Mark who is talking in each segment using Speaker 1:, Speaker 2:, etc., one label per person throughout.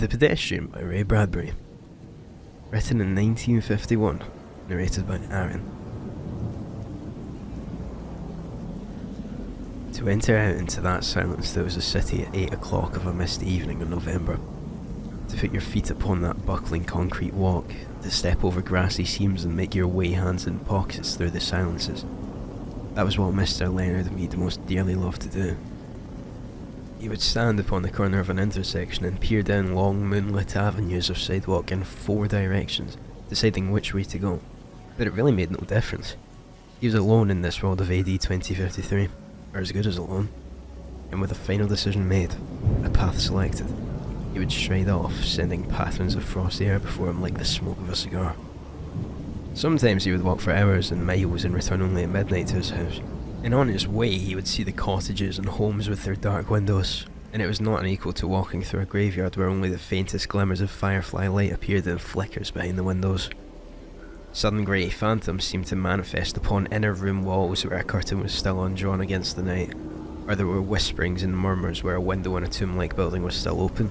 Speaker 1: The Pedestrian by Bradbury. Written in 1951, narrated by Aaron. To enter out into that silence that was a city at 8 o'clock of a misty evening in November. To put your feet upon that buckling concrete walk, to step over grassy seams and make your way hands in pockets through the silences. That was what Mr. Leonard Mead most dearly loved to do. He would stand upon the corner of an intersection and peer down long moonlit avenues of sidewalk in 4 directions, deciding which way to go. But it really made no difference. He was alone in this world of AD 2053, or as good as alone. And with a final decision made, a path selected, he would stride off, sending patterns of frosty air before him like the smoke of a cigar. Sometimes he would walk for hours and miles and return only at midnight to his house. And on his way he would see the cottages and homes with their dark windows, and it was not unequal to walking through a graveyard where only the faintest glimmers of firefly light appeared in flickers behind the windows. Sudden grey phantoms seemed to manifest upon inner room walls where a curtain was still undrawn against the night, or there were whisperings and murmurs where a window in a tomb-like building was still open.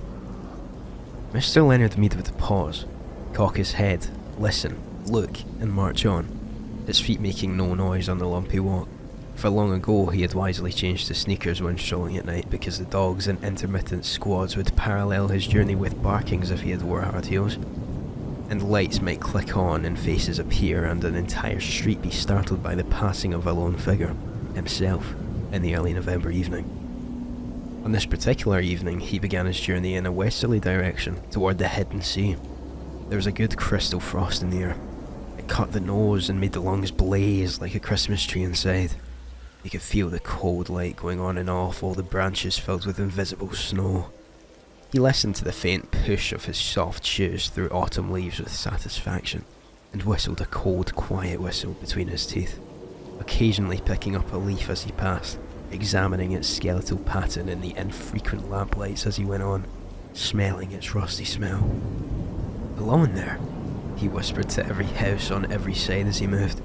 Speaker 1: Mr. Leonard Mead would pause, cock his head, listen, look, and march on, his feet making no noise on the lumpy walk. For long ago he had wisely changed to sneakers when strolling at night because the dogs and intermittent squads would parallel his journey with barkings if he had wore hard heels. And lights might click on and faces appear and an entire street be startled by the passing of a lone figure, himself, in the early November evening. On this particular evening he began his journey in a westerly direction toward the hidden sea. There was a good crystal frost in the air. It cut the nose and made the lungs blaze like a Christmas tree inside. You could feel the cold light going on and off, all the branches filled with invisible snow. He listened to the faint push of his soft shoes through autumn leaves with satisfaction, and whistled a cold, quiet whistle between his teeth, occasionally picking up a leaf as he passed, examining its skeletal pattern in the infrequent lamplights as he went on, smelling its rusty smell. "Alone there," he whispered to every house on every side as he moved.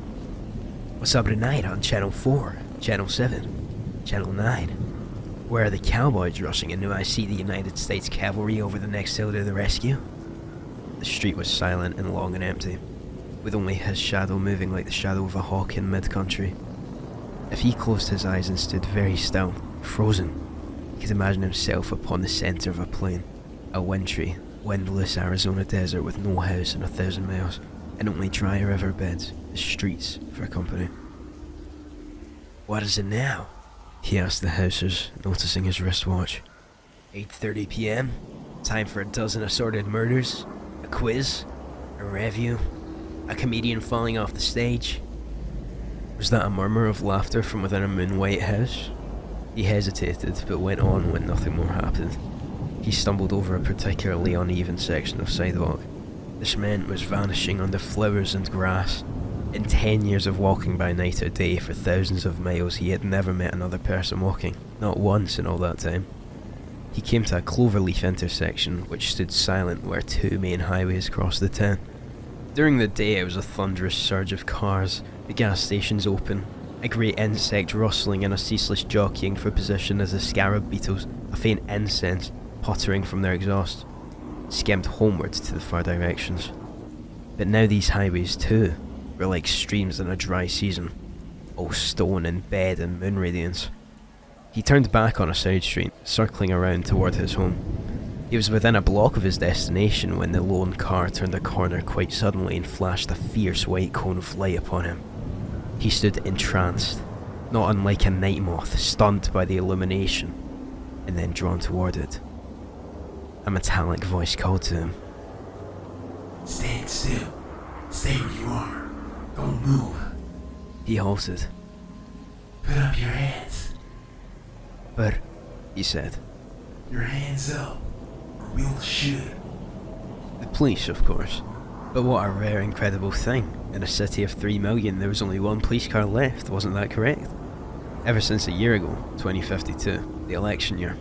Speaker 1: "What's up tonight on Channel 4? Channel 7, Channel 9. Where are the cowboys rushing and do I see the United States cavalry over the next hill to the rescue?" The street was silent and long and empty, with only his shadow moving like the shadow of a hawk in mid-country. If he closed his eyes and stood very still, frozen, he could imagine himself upon the centre of a plain, a wintry, windless Arizona desert with no house in 1,000 miles, and only dry river beds, the streets, for company. "What is it now?" he asked the housers, noticing his wristwatch. 8:30 p.m? Time for a dozen assorted murders? A quiz? A review? A comedian falling off the stage? Was that a murmur of laughter from within a moon-white house? He hesitated, but went on when nothing more happened. He stumbled over a particularly uneven section of sidewalk. The cement was vanishing under flowers and grass. In 10 years of walking by night or day for thousands of miles, he had never met another person walking, not once in all that time. He came to a cloverleaf intersection, which stood silent where 2 main highways crossed the town. During the day it was a thunderous surge of cars, the gas stations open, a great insect rustling and a ceaseless jockeying for position as the scarab beetles, a faint incense, puttering from their exhaust, skimmed homewards to the far directions. But now these highways too were like streams in a dry season, all stone and bed and moon radiance. He turned back on a side street, circling around toward his home. He was within a block of his destination when the lone car turned a corner quite suddenly and flashed a fierce white cone of light upon him. He stood entranced, not unlike a night moth, stunned by the illumination, and then drawn toward it. A metallic voice called to him.
Speaker 2: "Stand still. Stay where you are. Don't move."
Speaker 1: He halted.
Speaker 2: "Put up your hands."
Speaker 1: "But," he said.
Speaker 2: "Your hands up, or we'll shoot."
Speaker 1: The police, of course. But what a rare, incredible thing. In a city of 3 million, there was only 1 police car left, wasn't that correct? Ever since a year ago, 2052, the election year,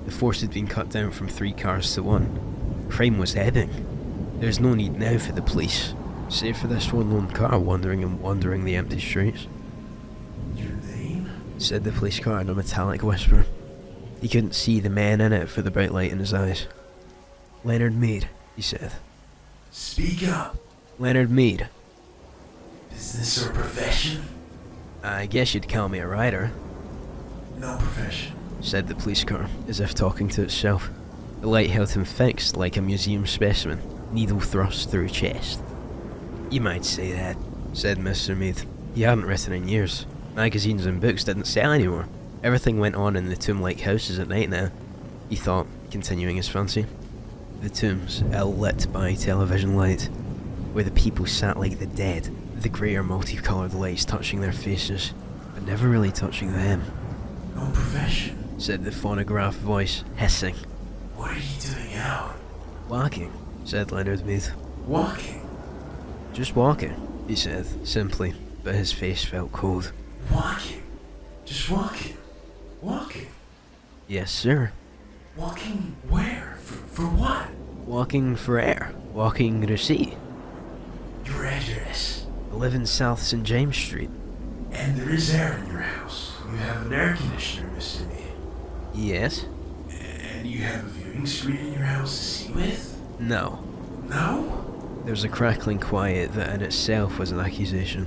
Speaker 1: the force had been cut down from 3 cars to 1. Crime was ebbing. There's no need now for the police, save for this one lone car wandering the empty streets.
Speaker 2: "Your name?"
Speaker 1: said the police car in a metallic whisper. He couldn't see the men in it for the bright light in his eyes. Leonard Mead, he said.
Speaker 2: Speak up.
Speaker 1: Leonard Mead.
Speaker 2: Business or profession?
Speaker 1: I guess you'd call me a writer,
Speaker 2: No profession.
Speaker 1: said the police car, as if talking to itself. The light held him fixed like a museum specimen, needle thrust through chest. You might say that, said Mr. Mead. He hadn't written in years. Magazines and books didn't sell anymore. Everything went on in the tomb-like houses at night now, he thought, continuing his fancy. The tombs, ill-lit by television light, where the people sat like the dead, the greyer multicoloured lights touching their faces, but never really touching them,
Speaker 2: No profession.
Speaker 1: said the phonograph voice, hissing.
Speaker 2: What are you doing out?
Speaker 1: Walking, said Leonard Mead.
Speaker 2: Walking.
Speaker 1: Just walking, he said, simply, but his face felt cold.
Speaker 2: Walking. Just walking. Walking.
Speaker 1: Yes, sir.
Speaker 2: Walking where? For what?
Speaker 1: Walking for air. Walking to sea.
Speaker 2: Your address.
Speaker 1: I live in South St. James Street.
Speaker 2: And there is air in your house. You have an air conditioner, Mr. Mead.
Speaker 1: Yes?
Speaker 2: And you have a viewing screen in your house to see with?
Speaker 1: No.
Speaker 2: No?
Speaker 1: There was a crackling quiet that in itself was an accusation.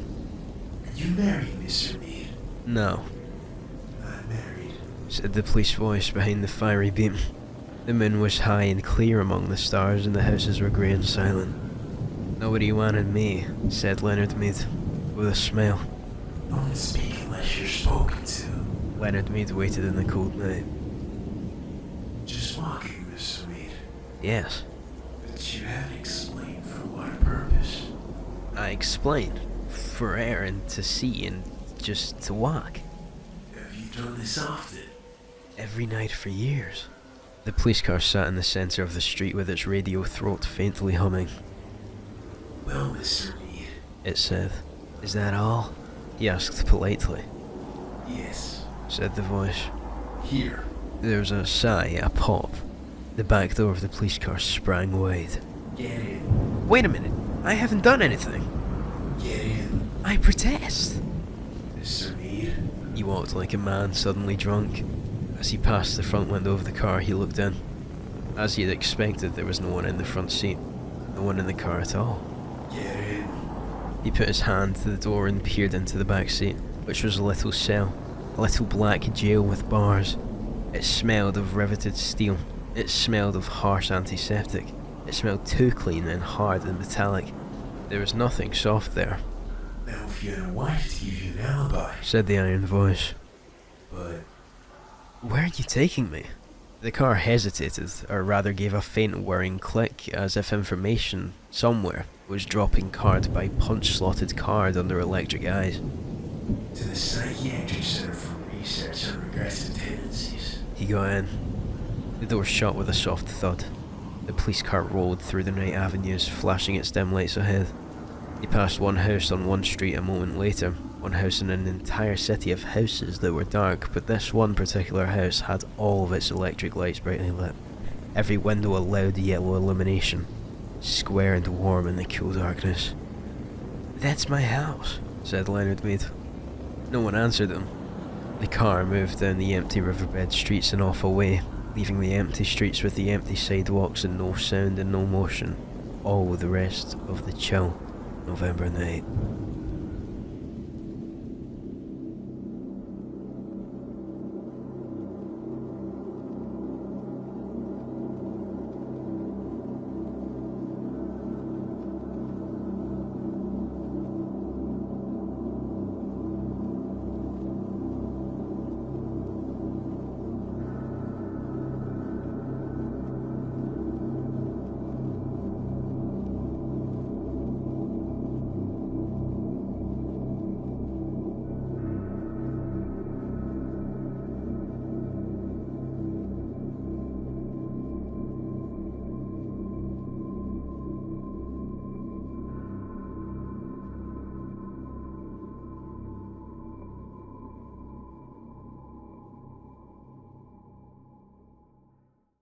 Speaker 2: Are you married, Mr. Mead?
Speaker 1: No,
Speaker 2: Not married.
Speaker 1: said the police voice behind the fiery beam. The moon was high and clear among the stars and the houses were grey and silent. Nobody wanted me, said Leonard Mead, with a smile.
Speaker 2: Don't speak unless you're spoken to.
Speaker 1: Leonard Mead waited in the cold night.
Speaker 2: Just walking, Mr. Mead.
Speaker 1: Yes,
Speaker 2: But you haven't explained for what purpose.
Speaker 1: I explained. For air and to sea and just to walk.
Speaker 2: Have you done this often?
Speaker 1: Every night for years. The police car sat in the centre of the street with its radio throat faintly humming.
Speaker 2: Well, Mr. Mead.
Speaker 1: It said, "Is that all?" he asked politely.
Speaker 2: Yes.
Speaker 1: Said the voice.
Speaker 2: Here.
Speaker 1: There was a sigh, a pop. The back door of the police car sprang wide.
Speaker 2: Get in.
Speaker 1: Wait a minute, I haven't done anything.
Speaker 2: Get in.
Speaker 1: I protest.
Speaker 2: Mr. Mead.
Speaker 1: He walked like a man suddenly drunk. As he passed the front window of the car, he looked in. As he had expected, there was no one in the front seat. No one in the car at all.
Speaker 2: Get in.
Speaker 1: He put his hand to the door and peered into the back seat, which was a little cell. A little black jail with bars. It smelled of riveted steel. It smelled of harsh antiseptic. It smelled too clean and hard and metallic. There was nothing soft there,
Speaker 2: Now if you had a wife to give you an alibi.
Speaker 1: said the iron voice.
Speaker 2: But
Speaker 1: Where are you taking me? The car hesitated, or rather gave a faint whirring click, as if information, somewhere, was dropping card by punch-slotted card under electric eyes.
Speaker 2: to the Psychiatric Center for Research on Regressive Tendencies.
Speaker 1: He got in. The door shut with a soft thud. The police car rolled through the night avenues, flashing its dim lights ahead. He passed one house on one street a moment later, one house in an entire city of houses that were dark, but this one particular house had all of its electric lights brightly lit. Every window a loud yellow illumination, square and warm in the cool darkness. "That's my house," said Leonard Mead. No one answered him. The car moved down the empty riverbed streets and off away, leaving the empty streets with the empty sidewalks and no sound and no motion, all with the rest of the chill November night.